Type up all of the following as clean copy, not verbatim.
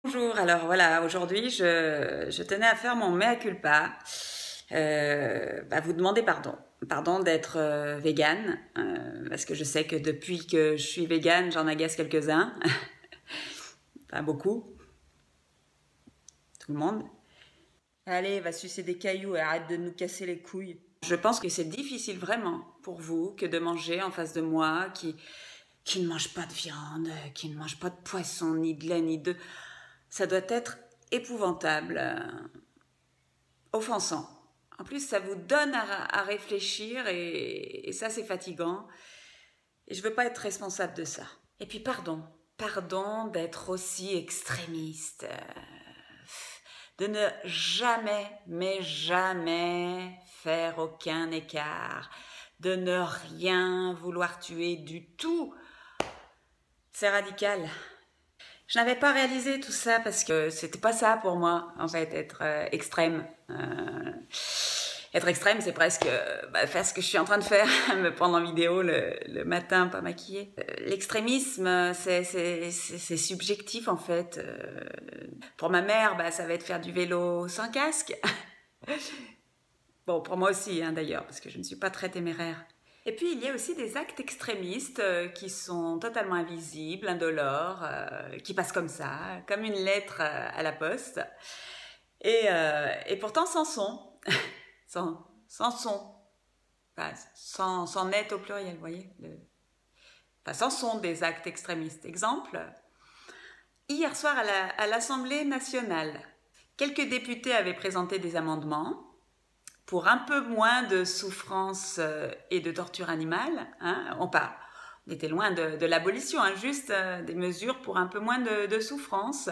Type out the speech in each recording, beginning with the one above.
Bonjour, alors voilà, aujourd'hui je tenais à faire mon mea culpa, vous demander pardon. Pardon d'être végane, parce que je sais que depuis que je suis végane, j'en agace quelques-uns, pas beaucoup, tout le monde. Allez, va sucer des cailloux et arrête de nous casser les couilles. Je pense que c'est difficile vraiment pour vous que de manger en face de moi qui ne mange pas de viande, qui ne mange pas de poisson, ni de lait, ni de... Ça doit être épouvantable, offensant. En plus, ça vous donne à réfléchir et ça, c'est fatigant. Et je veux pas être responsable de ça. Et puis, pardon. Pardon d'être aussi extrémiste. De ne jamais, mais jamais faire aucun écart. De ne rien vouloir tuer du tout. C'est radical. Je n'avais pas réalisé tout ça parce que c'était pas ça pour moi, en fait, être extrême. Être extrême, c'est presque faire ce que je suis en train de faire, me prendre en vidéo le matin, pas maquillée. L'extrémisme, c'est subjectif, en fait. Pour ma mère, ça va être faire du vélo sans casque. Bon, pour moi aussi, hein, d'ailleurs, parce que je ne suis pas très téméraire. Et puis, il y a aussi des actes extrémistes qui sont totalement invisibles, indolores, qui passent comme ça, comme une lettre à la poste. Et pourtant, sans son. sans son. Enfin, sans net au pluriel, vous voyez. Sans son des actes extrémistes. Exemple, hier soir à l'Assemblée nationale, quelques députés avaient présenté des amendements pour un peu moins de souffrance et de torture animale. Hein, on était loin de l'abolition, hein, juste des mesures pour un peu moins de souffrance.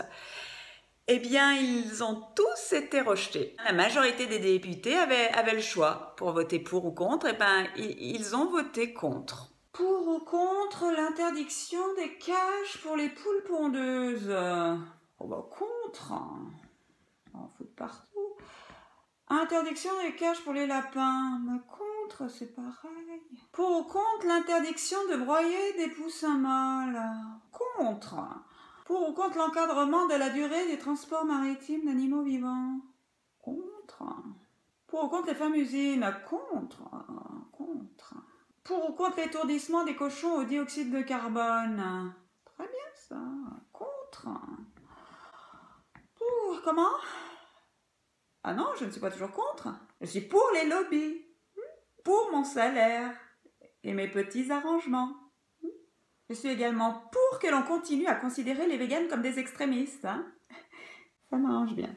Eh bien, ils ont tous été rejetés. La majorité des députés avaient le choix pour voter pour ou contre. Eh bien, ils ont voté contre. Pour ou contre l'interdiction des cages pour les poules pondeuses? Contre. On en fout partout. Interdiction des cages pour les lapins. Mais contre, c'est pareil. Pour ou contre l'interdiction de broyer des poussins mâles? Contre. Pour ou contre l'encadrement de la durée des transports maritimes d'animaux vivants? Contre. Pour ou contre les fermes usines? Contre. Contre. Pour ou contre l'étourdissement des cochons au dioxyde de carbone? Très bien ça. Contre. Pour. Comment? Ah non, je ne suis pas toujours contre. Je suis pour les lobbies, pour mon salaire et mes petits arrangements. Je suis également pour que l'on continue à considérer les véganes comme des extrémistes. Hein. Ça m'arrange bien.